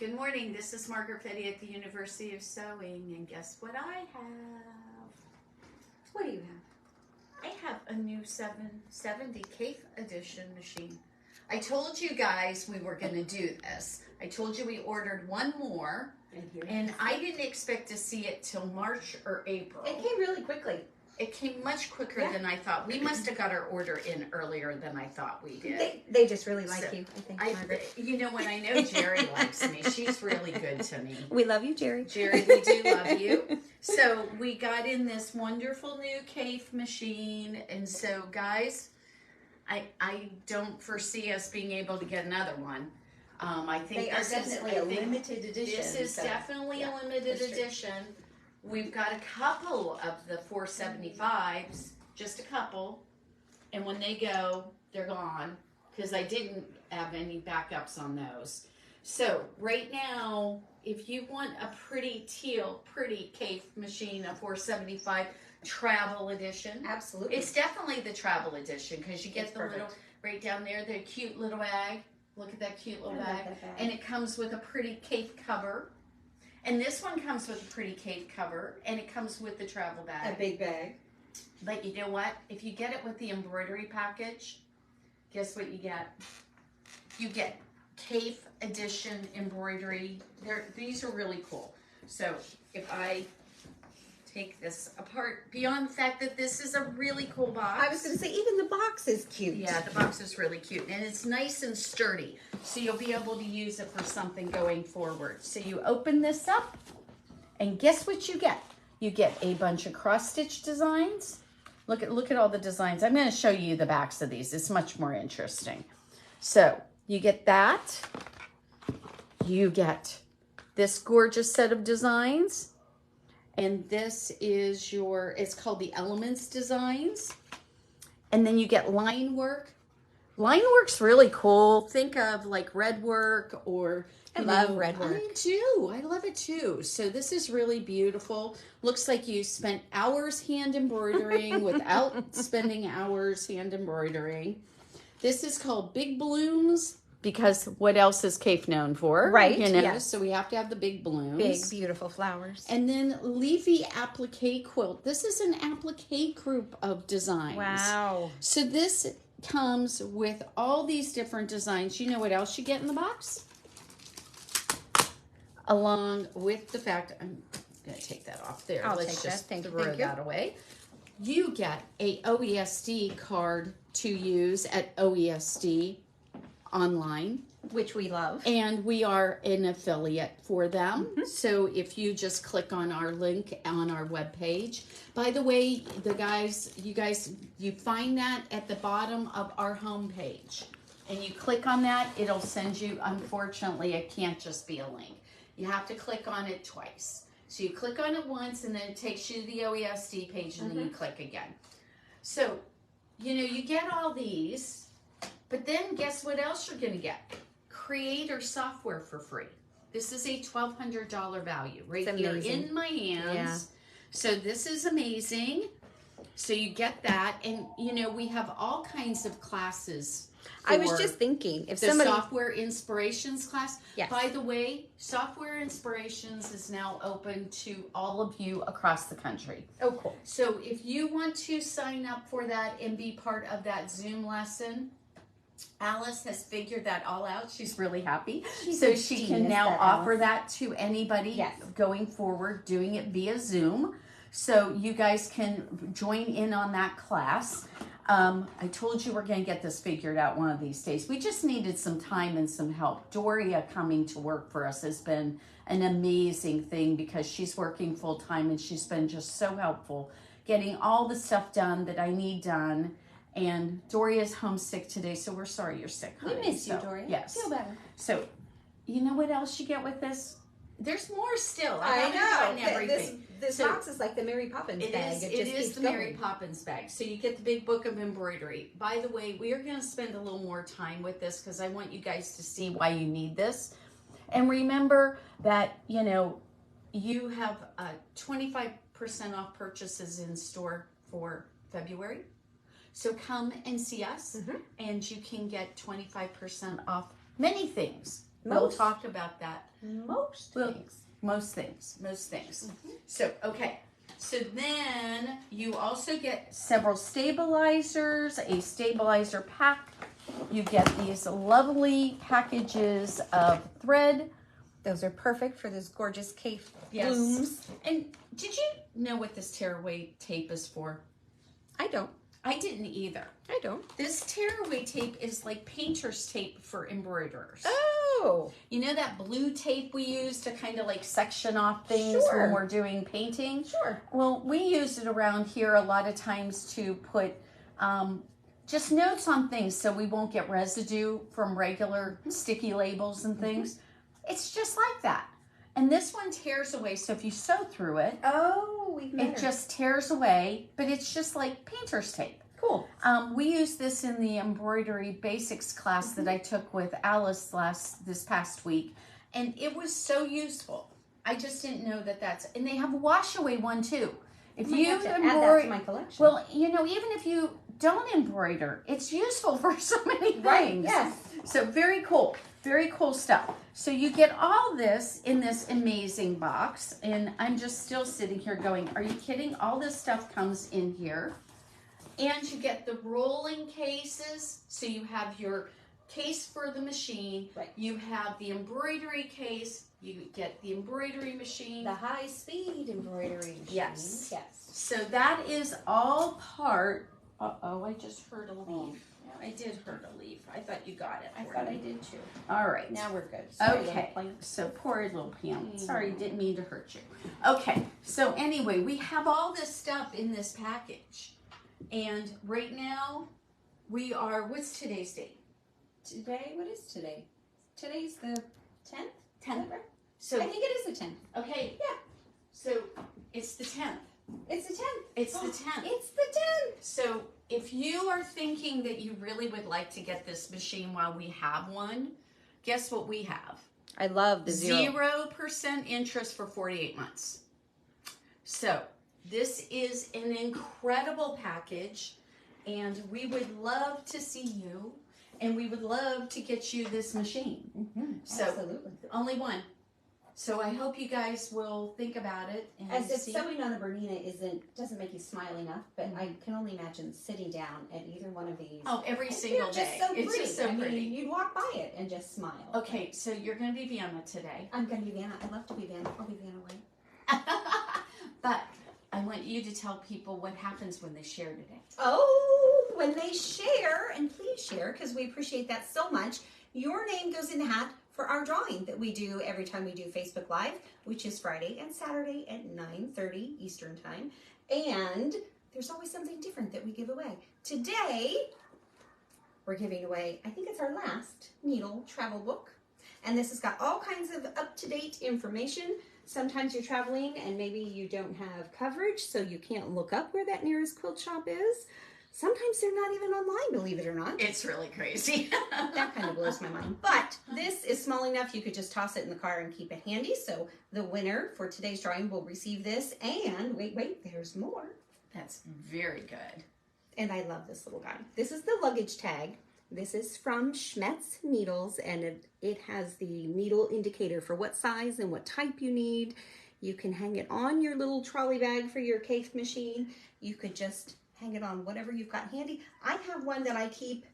Good morning, this is Margaret Denise at the University of Sewing, and guess what I have? What do you have? I have a new 770 Kaffe edition machine. I told you guys we were going to do this. I told you we ordered one more, and I didn't expect to see it till March or April. It came really quickly. It came much quicker than I thought. We must have got our order in earlier than I thought we did. They just really like you, I think, Margaret. You know what? I know Jerry likes me. She's really good to me. We love you, Jerry. Jerry, we do love you. So we got in this wonderful new Kaffe machine. And so, guys, I don't foresee us being able to get another one. I think they are definitely a limited edition. This is definitely a limited edition. We've got a couple of the 475s, just a couple, and when they go, they're gone, because I didn't have any backups on those. So right now, if you want a pretty teal, pretty Kaffe machine, a 475 travel edition. Absolutely. It's definitely the travel edition, because you get the little, right down there, the cute little bag. Look at that cute little bag. And it comes with a pretty Kaffe cover. And this one comes with a pretty Kaffe cover, and it comes with the travel bag. A big bag. But you know what? If you get it with the embroidery package, guess what you get? You get Kaffe edition embroidery. These are really cool. So if I take this apart, beyond the fact that this is a really cool box. I was going to say, even the box is cute. Yeah, the box is really cute, and it's nice and sturdy, so you'll be able to use it for something going forward. So you open this up, and guess what you get? You get a bunch of cross-stitch designs. Look at all the designs. I'm going to show you the backs of these. It's much more interesting. So you get that. You get this gorgeous set of designs. And this is it's called the Elements Designs. And then you get line work. Line work's really cool. Think of like red work or... I love red work. I do. I love it too. So this is really beautiful. Looks like you spent hours hand embroidering without spending hours hand embroidering. This is called Big Blooms. Because what else is Kaffe known for? Right. You know, yes. So we have to have the big blooms. Big, beautiful flowers. And then Leafy Applique Quilt. This is an applique group of designs. Wow. So this comes with all these different designs. You know what else you get in the box? Along with the fact, I'm going to take that off there. Let's just throw that away. You get a OESD card to use at OESD online, which we love, and we are an affiliate for them. So if you just click on our link on our webpage, by the way, you find that at the bottom of our homepage, and you click on that, it'll send you. Unfortunately, it can't just be a link. You have to click on it twice. So you click on it once, and then it takes you to the OESD page, and then you click again. So you get all these. But then guess what else you're going to get? Creator software for free. This is a $1,200 value right here in my hands. Yeah. So this is amazing. So you get that. And, we have all kinds of classes. I was just thinking, if the Software Inspirations class. Yes. By the way, Software Inspirations is now open to all of you across the country. Oh, cool. So if you want to sign up for that and be part of that Zoom lesson, Alice has figured that all out. She's really happy. So she can now offer that to anybody going forward, doing it via Zoom. So you guys can join in on that class. I told you we're going to get this figured out one of these days. We just needed some time and some help. Doria coming to work for us has been an amazing thing because she's working full time and she's been just so helpful getting all the stuff done that I need done. And Doria's homesick today, so we're sorry you're sick, honey. We miss you, Doria. Yes. Feel better. So, you know what else you get with this? There's more still. I know. Everything. This box is like the Mary Poppins bag. It is the Mary Poppins bag. So you get the big book of embroidery. By the way, we are going to spend a little more time with this because I want you guys to see why you need this. And remember that, you have 25% off purchases in store for February. So come and see us, and you can get 25% off many things We'll talk about that. Most things. Most things. So, okay. So then you also get several stabilizers, a stabilizer pack. You get these lovely packages of thread. Those are perfect for those gorgeous Kaffe blooms. And did you know what this tearaway tape is for? I don't. I didn't either. I don't. This tearaway tape is like painter's tape for embroiderers. Oh. You know that blue tape we use to kind of like section off things when we're doing painting? Sure. Well, we use it around here a lot of times to put just notes on things so we won't get residue from regular sticky labels and things. It's just like that. And this one tears away, so if you sew through it, it just tears away, but it's just like painter's tape. Cool. We used this in the embroidery basics class that I took with Alice this past week, and it was so useful. I just didn't know that and they have a wash away one too. If you add that to my collection. Well, you know, even if you don't embroider, it's useful for so many things. Right, yes. So very cool. Very cool stuff. So you get all this in this amazing box, and I'm just still sitting here going, are you kidding? All this stuff comes in here. And you get the rolling cases. So you have your case for the machine. Right. You have the embroidery case. You get the embroidery machine. The high-speed embroidery machine. Yes. Yes. So that is all part. Uh-oh, I just heard a leaf. I did hear a leaf. I thought you got it. I thought I did too. All right. Now we're good. Sorry, Okay. So poor little Pam. Sorry, didn't mean to hurt you. Okay. So anyway, we have all this stuff in this package. And right now, what's today's date? Today, what is today? Today's the 10th? 10th. Right? So I think it is the 10th. Okay. Yeah. So it's the 10th. It's the 10th. It's the 10th. It's the 10th. So if you are thinking that you really would like to get this machine while we have one, guess what we have? I love the 0% interest for 48 months. So this is an incredible package, and we would love to see you, and we would love to get you this machine. So absolutely. Only one. So I hope you guys will think about it. And As if sewing on a Bernina doesn't make you smile enough, but I can only imagine sitting down at either one of these. Oh, every single day. It's just so pretty. Mean, you'd walk by it and just smile. Okay, so you're going to be Vienna today. I'm going to be Vienna. I love to be Vienna. I'll be Vienna White. But I want you to tell people what happens when they share today. Oh, when they share, and please share, because we appreciate that so much, your name goes in the hat for our drawing that we do every time we do Facebook Live, which is Friday and Saturday at 9:30 Eastern Time. And there's always something different that we give away. Today, we're giving away, I think it's our last needle travel book. And this has got all kinds of up-to-date information. Sometimes you're traveling and maybe you don't have coverage, so you can't look up where that nearest quilt shop is. Sometimes they're not even online, believe it or not. It's really crazy. That kind of blows my mind. But this is small enough you could just toss it in the car and keep it handy. So the winner for today's drawing will receive this. And wait, there's more. That's very good. And I love this little guy. This is the luggage tag. This is from Schmetz Needles, and it has the needle indicator for what size and what type you need. You can hang it on your little trolley bag for your Kaffe machine. You could just hang it on whatever you've got handy. I have one that I keep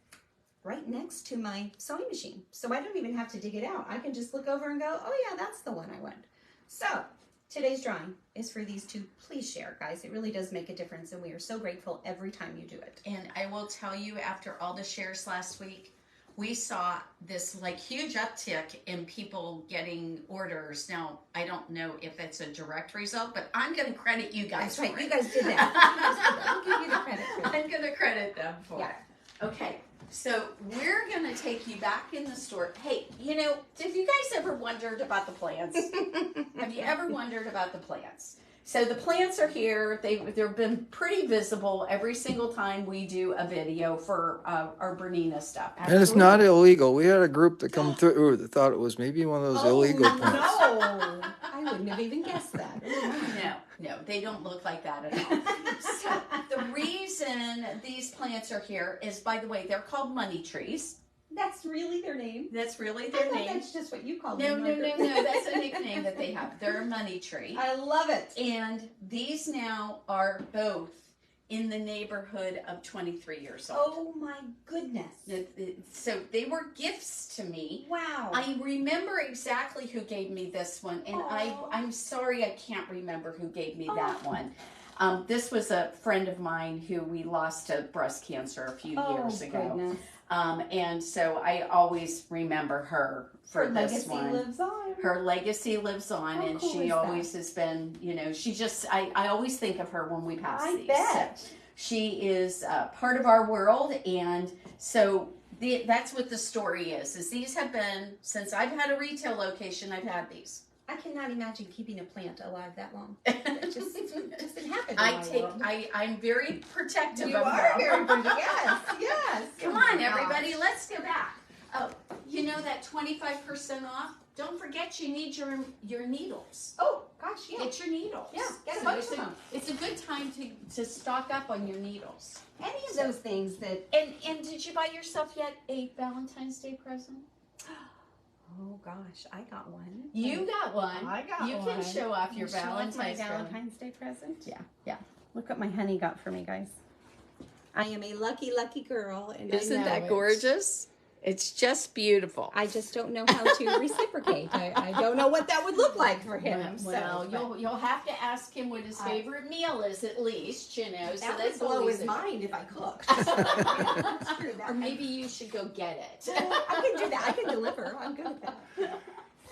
right next to my sewing machine, so I don't even have to dig it out. I can just look over and go, oh yeah, that's the one I want. So today's drawing is for these two. Please share, guys. It really does make a difference, and we are so grateful every time you do it. And I will tell you, after all the shares last week, we saw this like huge uptick in people getting orders. Now, I don't know if it's a direct result, but I'm going to credit you guys. That's right. For it. You guys did that. I'll give you the credit for that. I'm going to credit them for it. Okay. So we're going to take you back in the store. Hey, you know, have you guys ever wondered about the plants? Have you ever wondered about the plants? So the plants are here. They've been pretty visible every single time we do a video for our Bernina stuff. And it's not illegal. We had a group that come through that thought it was maybe one of those illegal plants. No, I wouldn't have even guessed that. No, they don't look like that at all. So the reason these plants are here is, by the way, they're called money trees. That's really their name? That's really I their thought name. that's just what you call No, them. no, no, no. That's a nickname that they have. They're a money tree. I love it. And these now are both in the neighborhood of 23 years old. Oh my goodness. So they were gifts to me. Wow. I remember exactly who gave me this one, and I'm sorry I can't remember who gave me that one. This was a friend of mine who we lost to breast cancer a few years ago. Goodness. And so I always remember her for this one. Her legacy lives on. Her legacy lives on, How and cool she is always that? has been, you know, she just, I always think of her when we pass I these. bet. So she is part of our world, and so that's what the story is these have been, since I've had a retail location, I've had these. I cannot imagine keeping a plant alive that long. It just doesn't happen in my world. I'm very protective You of are them. very pretty. Yes, yes. Come on, everybody, let's go back. Oh, you know that 25% off? Don't forget you need your needles. Oh, gosh, yeah. Get your needles. Yeah, get a So bunch of them. It's a good time to stock up on your needles. Any of those things that... And did you buy yourself yet a Valentine's Day present? Oh, gosh, I got one. You got one. I got You one. can show off your Show off my Valentine's Valentine's Day present? Yeah, yeah. Look what my honey got for me, guys. I am a lucky, lucky girl, and Isn't I know that it. gorgeous? It's just beautiful. I just don't know how to reciprocate. I don't know what that would look like for him. Well, so, you'll have to ask him what his favorite meal is, at least, you know. So that that's would blow always his mind if I cooked. Screw that. Or maybe you should go get it. I can do that. I can deliver. I'm good at that.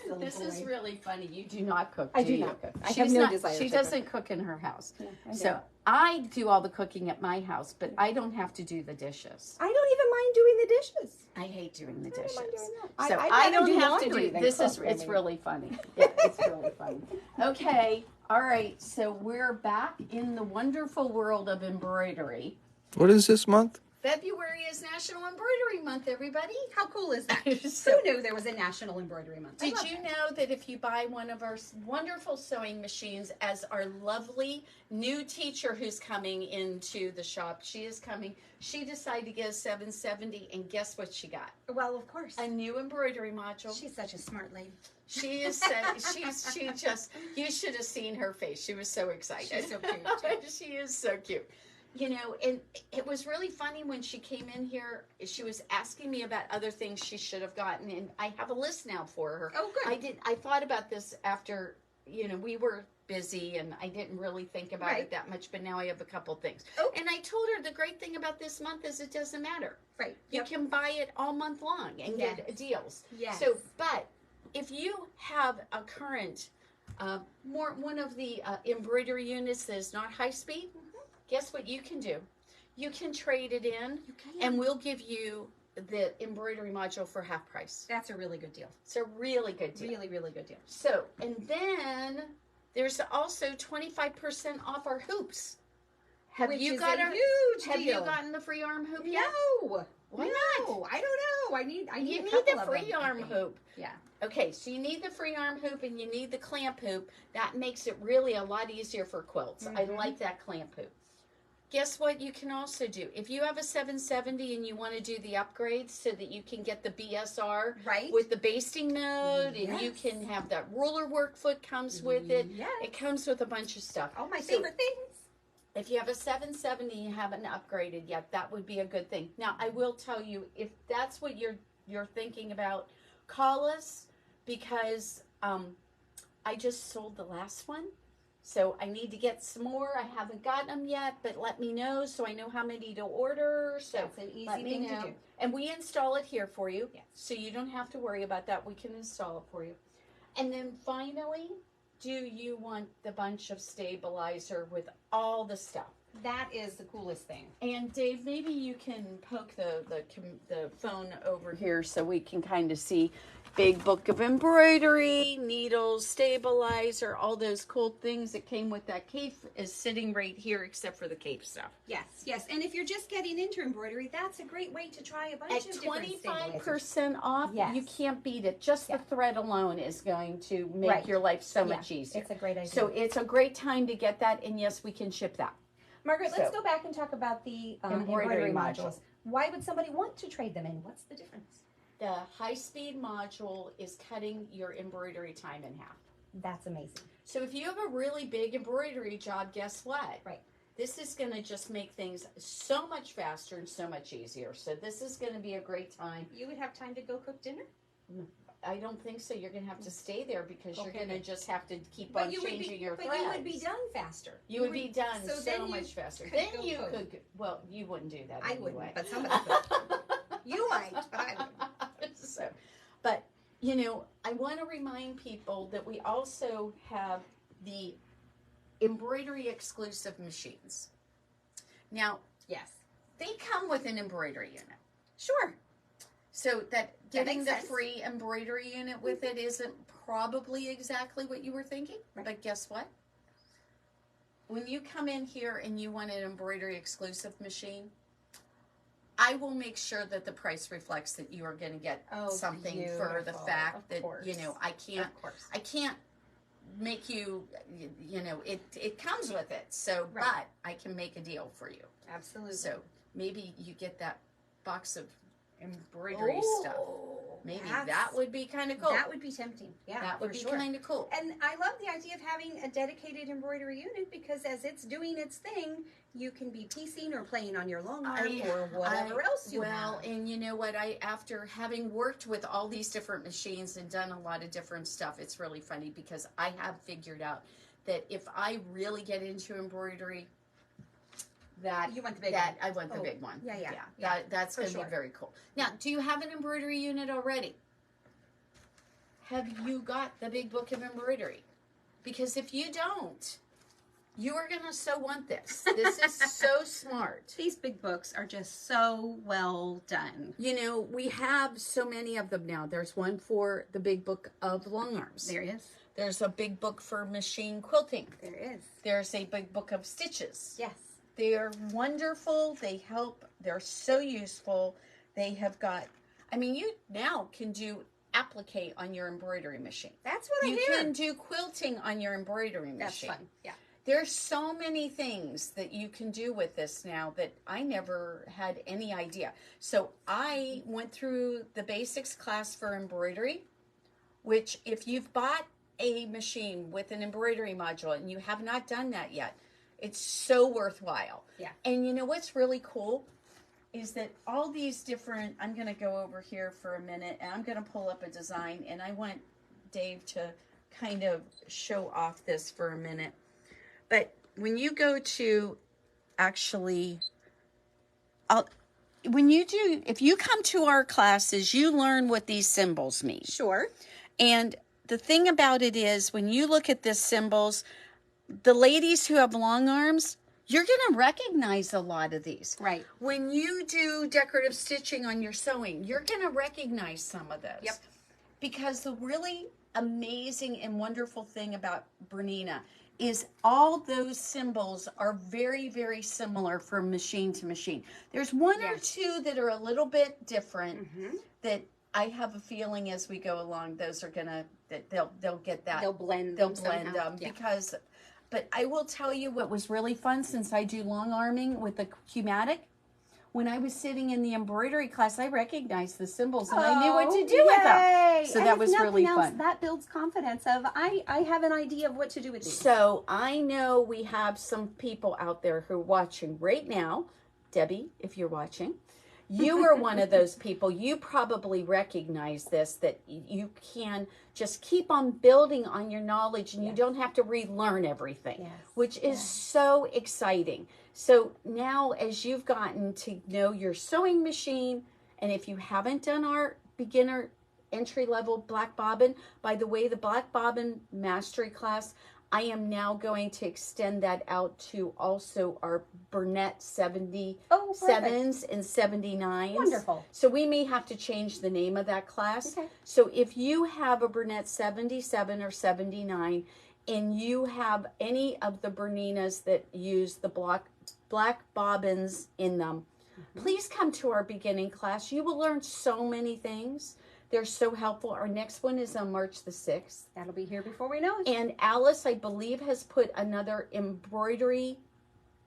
Silly This boy. is really funny. You do not cook, I do do you? not cook. I She's have no not- desire She to doesn't cook in her house. No, I So don't. I do all the cooking at my house, but I don't have to do the dishes. I don't even mind doing the dishes. I hate doing the I don't dishes. mind doing that. So I'd I rather don't do have to laundry do than this. cook, It's really. really funny. Yeah, it's really funny. Okay, all right. So we're back in the wonderful world of embroidery. What is this month? February is National Embroidery Month, everybody. How cool is that? So- Who knew there was a National Embroidery Month? I Did love you that. know that if you buy one of our wonderful sewing machines, as our lovely new teacher who's coming into the shop, she decided to get a 770, and guess what she got? Well, of course. A new embroidery module. She's such a smart lady. She is she just, you should have seen her face. She was so excited. She's so cute, too. She is so cute. You know, and it was really funny when she came in here. She was asking me about other things she should have gotten, and I have a list now for her. Oh, good. I thought about this after, you know, we were busy, and I didn't really think about Right. it that much, but now I have a couple things. Oh. And I told her the great thing about this month is it doesn't matter. Right. You Yep. can buy it all month long and Yes. get deals. Yes. So, but if you have a current, one of the embroidery units that is not high speed, guess what you can do? You can trade it in, and we'll give you the embroidery module for half price. That's a really good deal. It's a really good deal. Really, really good deal. So, and then there's also 25% off our hoops. Have Which you is got a our, huge Have deal. you gotten the free arm hoop yet? No. Why no, I don't know. I need You a need couple the of free them, I arm think. hoop. Yeah. Okay, so you need the free arm hoop and you need the clamp hoop. That makes it really a lot easier for quilts. I like that clamp hoop. Guess what you can also do? If you have a 770 and you want to do the upgrades so that you can get the BSR Right. with the basting mode, and you Yes. can have that ruler work foot comes with it. Yes. It comes with a bunch of stuff. All my So favorite things. if you have a 770 and you haven't upgraded yet, that would be a good thing. Now, I will tell you, if that's what you're thinking about, call us, because I just sold the last one. So I need to get some more. I haven't gotten them yet, but let me know so I know how many to order. So That's an easy let me thing know. to do. And we install it here for you. Yes. So you don't have to worry about that. We can install it for you. And then finally, do you want the bunch of stabilizer with all the stuff? That is the coolest thing. And Dave, maybe you can poke the phone over here so we can kind of see big book of embroidery, needles, stabilizer, all those cool things that came with that cape is sitting right here, except for the cape stuff. Yes, yes. And if you're just getting into embroidery, that's a great way to try a bunch At of different stabilizers. 25% off, Yes. you can't beat it. Just the thread alone is going to make Right. your life so much easier. It's a great idea. So it's a great time to get that, and yes, we can ship that. Margaret, let's So- go back and talk about the Embroidery embroidery module. modules. Why would somebody want to trade them in? What's the difference? the high-speed module is cutting your embroidery time in half. That's amazing. So if you have a really big embroidery job, guess what? Right. This is going to just make things so much faster and so much easier. So this is going to be a great time. You would have time to go cook dinner? I don't think so. You're going to have to stay there because you're going to just have to keep But on you would changing be, your but threads. you would be done faster. You would be done so so then you much faster. could Then go you cook. could, well, you wouldn't do that I anyway. wouldn't, but somebody could. You might, but I wouldn't. So, but, you know, I want to remind people that we also have the embroidery exclusive machines. Now, Yes. they come with an embroidery unit. Sure. So that getting makes the sense. free embroidery unit with it isn't probably exactly what you were thinking. Right. But guess what? When you come in here and you want an embroidery exclusive machine, I will make sure that the price reflects that you are going to get something for the beautiful. fact Of that, course. you know, I can't make you, you know, it comes with it. So, Right. but I can make a deal for you. Absolutely. So maybe you get that box of embroidery stuff. Maybe that would be kind of cool. That would be tempting. Yeah, that would for be sure. kind of cool. And I love the idea of having a dedicated embroidery unit because as it's doing its thing, you can be piecing or playing on your longarm or whatever else you have. And you know what? After having worked with all these different machines and done a lot of different stuff, it's really funny because I have figured out that if I really get into embroidery, You want the big one. I want the big one. Yeah. That's For going to sure. be very cool. Now, do you have an embroidery unit already? Have you got the big book of embroidery? Because if you don't, you are going to so want this. This is so smart. These big books are just so well done. You know, we have so many of them now. There's one for the big book of long arms. There is. There's a big book for machine quilting. There is. There's a big book of stitches. Yes. They're wonderful. They help. They're so useful. They have got, I mean, you now can do applique on your embroidery machine. That's what I You hear. can do quilting on your embroidery That's machine. fun. Yeah. There's so many things that you can do with this now that I never had any idea. So I went through the basics class for embroidery, which if you've bought a machine with an embroidery module and you have not done that yet, it's so worthwhile. Yeah. And you know what's really cool is that all these different, I'm going to go over here for a minute and I'm going to pull up a design and I want Dave to kind of show off this for a minute. But when you go to actually, if you come to our classes, you learn what these symbols mean. Sure. And the thing about it is when you look at these symbols, the ladies who have long arms, you're going to recognize a lot of these. Right. When you do decorative stitching on your sewing, you're going to recognize some of those. Yep. Because the really amazing and wonderful thing about Bernina is all those symbols are very, very similar from machine to machine. There's one or two that are a little bit different that I have a feeling as we go along, those are going to, that they'll get that. They'll blend They'll them blend somehow. them Yeah. because, but I will tell you what was really fun since I do long arming with the Q-matic. When I was sitting in the embroidery class, I recognized the symbols and I knew what to do with them. So And that if was really nothing else, fun. That builds confidence of I have an idea of what to do with these. So I know we have some people out there who are watching right now. Debbie, if you're watching, you are one of those people. You probably recognize this, that you can just keep on building on your knowledge and you don't have to relearn everything, which is so exciting. So now as you've gotten to know your sewing machine, and if you haven't done our beginner entry-level black bobbin, by the way, the black bobbin mastery class, I am now going to extend that out to also our Bernette 77s and 79s. Wonderful. So we may have to change the name of that class. Okay. So if you have a Bernette 77 or 79 and you have any of the Berninas that use the black bobbins in them, please come to our beginning class. You will learn so many things. They're so helpful. Our next one is on March the 6th. That'll be here before we know it. And Alice, I believe, has put another embroidery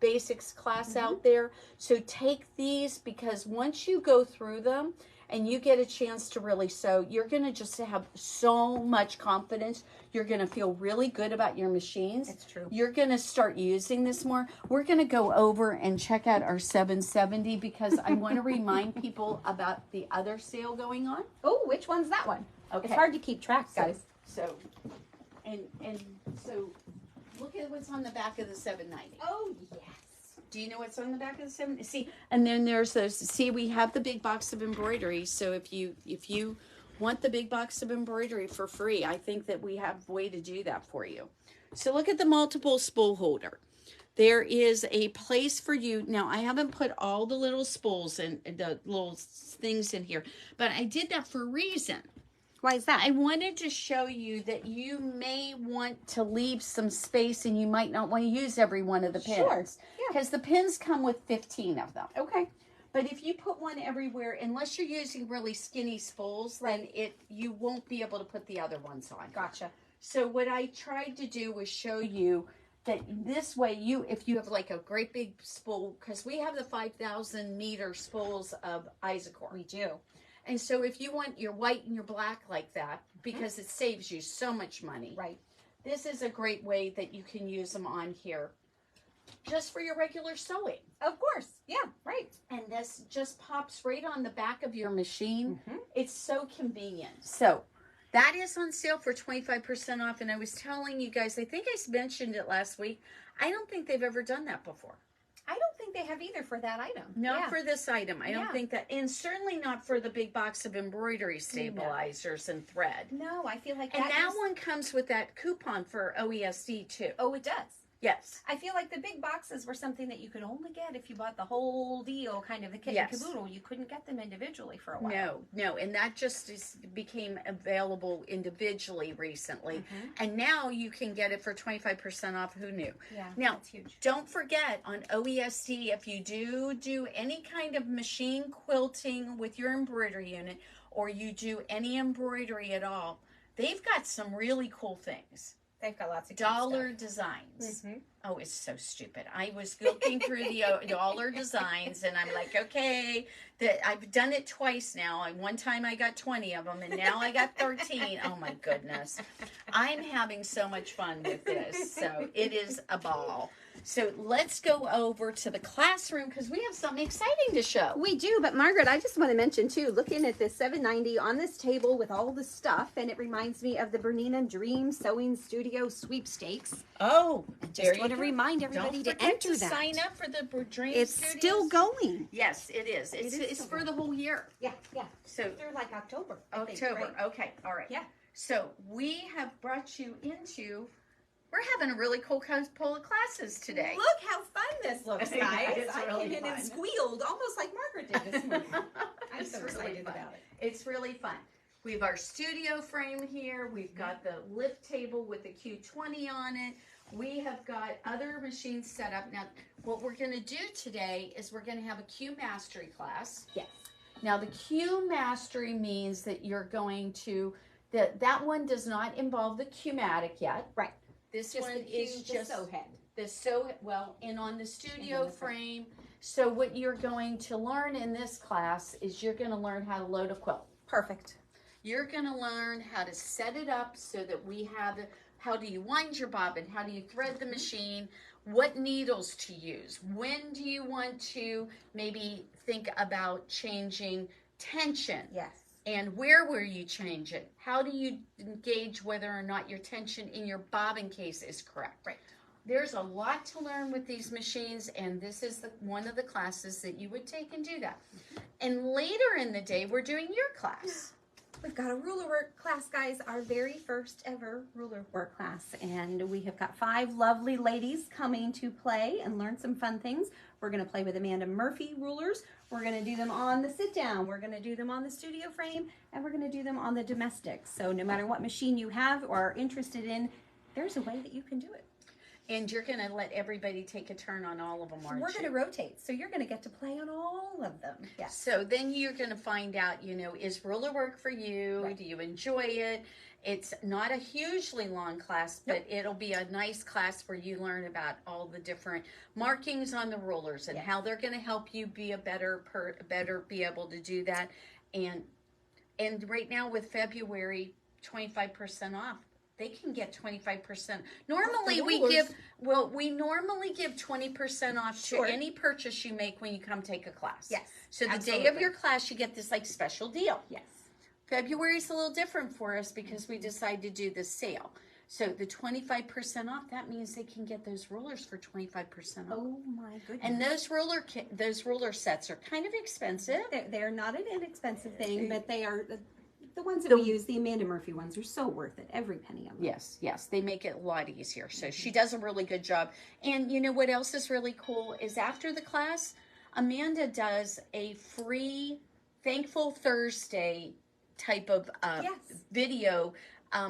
basics class out there. So take these because once you go through them, and you get a chance to really sew, you're going to just have so much confidence. You're going to feel really good about your machines. It's true. You're going to start using this more. We're going to go over and check out our 770 because I want to remind people about the other sale going on. Oh, which one's that one? Okay. It's hard to keep track, guys. So look at what's on the back of the 790. Oh, yes. Do you know what's on the back of the 790? See, and then there's those. See, we have the big box of embroidery. So if you want the big box of embroidery for free, I think that we have a way to do that for you. So look at the multiple spool holder. There is a place for you. Now, I haven't put all the little spools and the little things in here, but I did that for a reason. Why is that? I wanted to show you that you may want to leave some space and you might not want to use every one of the pins. Sure. Yeah. Because the pins come with 15 of them. Okay. But if you put one everywhere, unless you're using really skinny spools, then you won't be able to put the other ones on. Gotcha. So what I tried to do was show you that this way, if you have like a great big spool, because we have the 5,000 meter spools of Isocor. We do. And so if you want your white and your black like that, because it saves you so much money. Right. This is a great way that you can use them on here just for your regular sewing. Of course. Yeah, right. And this just pops right on the back of your machine. Mhm. It's so convenient. So that is on sale for 25% off. And I was telling you guys, I think I mentioned it last week. I don't think they've ever done that before. I don't think they have either for that item. Not for this item. I don't think that, and certainly not for the big box of embroidery stabilizers and thread. No, I feel like And that one comes with that coupon for OESD too. Oh, it does. Yes. I feel like the big boxes were something that you could only get if you bought the whole deal, kind of the kit and caboodle. You couldn't get them individually for a while. No, and that just became available individually recently. And now you can get it for 25% off. Who knew? Yeah, now, that's huge. Don't forget, on OESD, if you do any kind of machine quilting with your embroidery unit, or you do any embroidery at all, they've got some really cool things. They've got lots of dollar designs. Oh, it's so stupid. I was looking through the dollar designs, and I'm like, okay, I've done it twice now. One time I got 20 of them, and now I got 13. Oh, my goodness. I'm having so much fun with this, so it is a ball. So let's go over to the classroom because we have something exciting to show. We do, but Margaret, I just want to mention too, looking at this 790 on this table with all the stuff, and it reminds me of the Bernina Dream Sewing Studio Sweepstakes. Oh, just want to remind everybody to enter that. Sign up for the Dream It's Studios. still going. Yes, it is. It's for the whole year. Yeah. So through like October. I think, October. right? Okay. All right. Yeah. So we have brought you into. We're having a really cool couple of classes today. Look how fun this looks, guys. It's I really came in and fun. squealed, almost like Margaret did this morning. I'm It's so really excited fun. about it. It's really fun. We have our studio frame here. We've got the lift table with the Q20 on it. We have got other machines set up. Now, what we're going to do today is we're going to have a Q Mastery class. Yes. Now, the Q Mastery means that you're going to, that one does not involve the Q-matic yet. Right. This Just one the Q, is the just sew head. the sew, well, and on the studio frame. So what you're going to learn in this class is you're going to learn how to load a quilt. Perfect. You're going to learn how to set it up so that we have, how do you wind your bobbin, how do you thread the machine, what needles to use, when do you want to maybe think about changing tension. Yes. And where will you change it? How do you gauge whether or not your tension in your bobbin case is correct? Right. There's a lot to learn with these machines, and this is one of the classes that you would take and do that. And later in the day, we're doing your class. We've got a ruler work class, guys, our very first ever ruler work class. And we have got 5 lovely ladies coming to play and learn some fun things. We're going to play with Amanda Murphy rulers. We're going to do them on the sit down. We're going to do them on the studio frame. And we're going to do them on the domestic. So no matter what machine you have or are interested in, there's a way that you can do it. And you're going to let everybody take a turn on all of them, aren't you? We're going to rotate. So you're going to get to play on all of them. Yes. So then you're going to find out, you know, is ruler work for you? Right. Do you enjoy it? It's not a hugely long class, but it'll be a nice class where you learn about all the different markings on the rulers and how they're going to help you be a better be able to do that. And right now with February, 25% off. They can get 25%. Normally we normally give 20% off Sure. to any purchase you make when you come take a class. Yes, So the absolutely. day of your class, you get this like special deal. Yes. February's a little different for us because we decided to do this sale. So the 25% off, that means they can get those rollers for 25% off. Oh my goodness. And those roller sets are kind of expensive. They're not an inexpensive thing, but they are the ones that we use. The Amanda Murphy ones are so worth it. Every penny of them. Yes, they make it a lot easier. So she does a really good job. And you know what else is really cool is after the class, Amanda does a free Thankful Thursday type of video.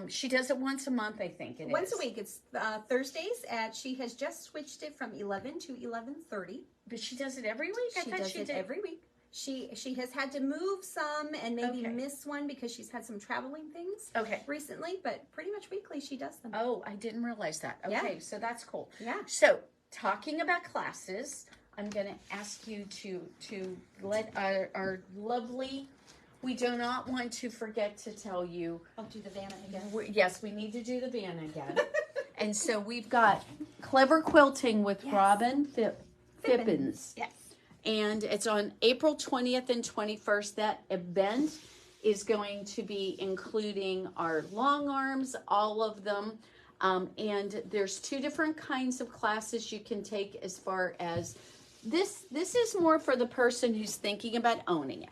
She does it once a month, I think it Once is. a week. It's Thursdays she has just switched it from 11 to 11:30. But she does it every week? I She thought does she it did. every week. She has had to move some and maybe Okay. miss one because she's had some traveling things Okay. recently, but pretty much weekly she does them. Oh, I didn't realize that. Okay, Yeah. so that's cool. Yeah. So, talking about classes, I'm going to ask you to let our lovely, we do not want to forget to tell you. I'll do the Vanna again. Yes, we need to do the van again. And so we've got Clever Quilting with Yes. Robin Fippins. Yes. And it's on April 20th and 21st. That event is going to be including our long arms, all of them. And there's two different kinds of classes you can take as far as this is more for the person who's thinking about owning it.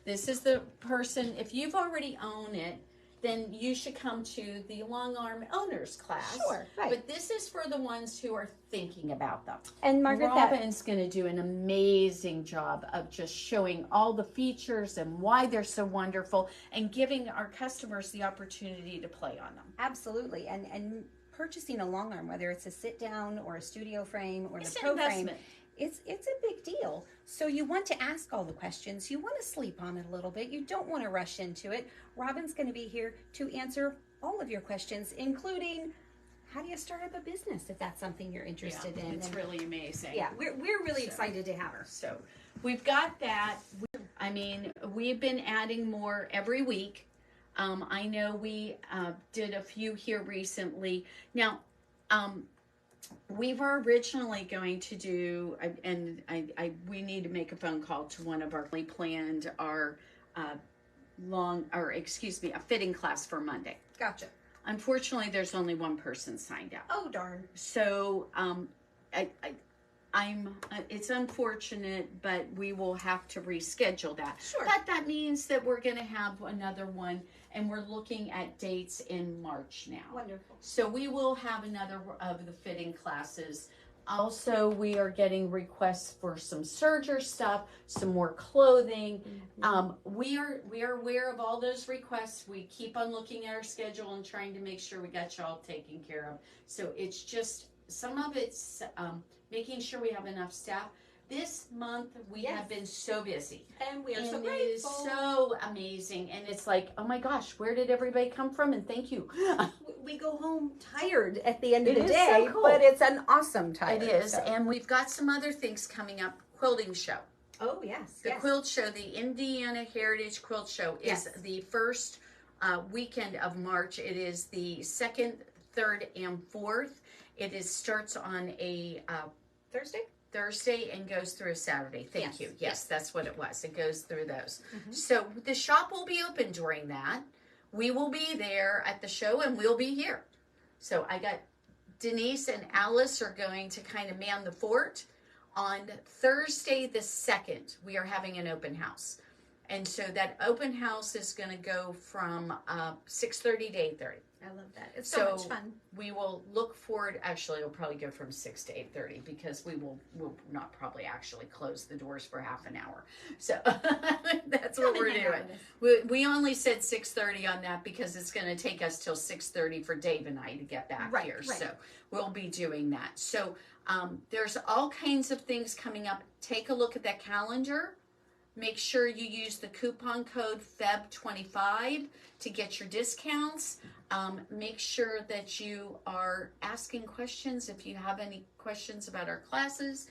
This is the person, if you've already owned it, then you should come to the long arm owners class. Sure, right. But this is for the ones who are thinking about them. And Margaret, Robin's going to do an amazing job of just showing all the features and why they're so wonderful and giving our customers the opportunity to play on them. absolutely. And purchasing a long arm, whether it's a sit down or a studio frame or It's the an pro frame, investment. it's a big deal. So you want to ask all the questions. You want to sleep on it a little bit. You don't want to rush into it. Robin's going to be here to answer all of your questions, including how do you start up a business if that's something you're interested in. It's And really amazing. yeah, we're really excited to have her. So we've got that. I mean, we've been adding more every week. I know we did a few here recently. Now, we were originally going to do, and we need to make a phone call to one of our, we planned our a fitting class for Monday. Gotcha. Unfortunately, there's only one person signed up. Oh, darn. So, it's unfortunate, but we will have to reschedule that. Sure. But that means that we're going to have another one, and we're looking at dates in March now. Wonderful. So we will have another of the fitting classes. Also, we are getting requests for some serger stuff, some more clothing. We are aware of all those requests. We keep on looking at our schedule and trying to make sure we got you all taken care of. So it's just, some of it's making sure we have enough staff. This month we have been so busy. And we are so And grateful. it is so amazing. And it's like, oh my gosh, where did everybody come from? And thank you. We go home tired at the end of It the is day, so cool. but it's an awesome tired. It is. So. And we've got some other things coming up. Quilting show. Oh, yes. The quilt show, the Indiana Heritage Quilt Show is Yes. the first weekend of March. It is the 2nd, 3rd, and 4th. It starts on a Thursday and goes through a Saturday. Thank you. Yes, that's what it was. It goes through those. So the shop will be open during that. We will be there at the show and we'll be here. So I got Denise and Alice are going to kind of man the fort. On Thursday the 2nd, we are having an open house. And so that open house is going to go from 6:30 to 8:30. I love that. It's so much fun. We will look forward. Actually, it'll probably go from 6 to 8:30 because we'll not probably actually close the doors for half an hour. So that's what we're doing. We only said 6:30 on that because it's going to take us till 6:30 for Dave and I to get back here. Right. So we'll be doing that. So there's all kinds of things coming up. Take a look at that calendar. Make sure you use the coupon code FEB25 to get your discounts. Make sure that you are asking questions if you have any questions about our classes.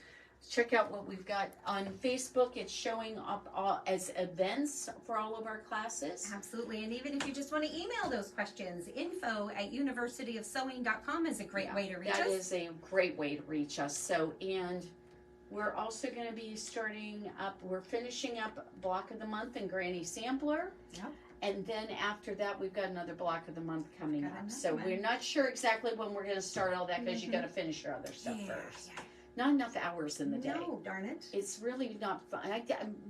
check out what we've got on Facebook. It's showing up as events for all of our classes. Absolutely. And even if you just want to email those questions, info@universityofsewing.com is a great way to reach us. That is a great way to reach us. So, and we're also going to be we're finishing up Block of the Month and Granny Sampler. Yep. And then after that, we've got another Block of the Month coming up. So one. we're not sure exactly when we're going to start all that because you got to finish your other stuff first. Yeah. Not enough hours in the day. No, darn it. It's really not fun.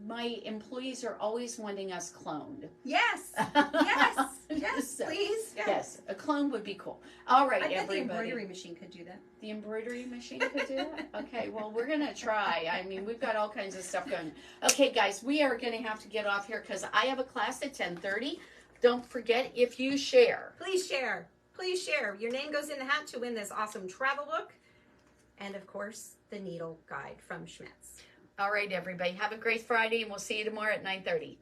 My employees are always wanting us cloned. Yes. Yes. Yes, So, please. Yes, a clone would be cool. All right, I bet everybody. the embroidery machine could do that. The embroidery machine could do that? Okay, well, we're going to try. I mean, we've got all kinds of stuff going. Okay, guys, we are going to have to get off here because I have a class at 10:30. Don't forget, if you share. Please share. Please share. Your name goes in the hat to win this awesome travel book. And, of course, the needle guide from Schmitz. All right, everybody. Have a great Friday, and we'll see you tomorrow at 9:30.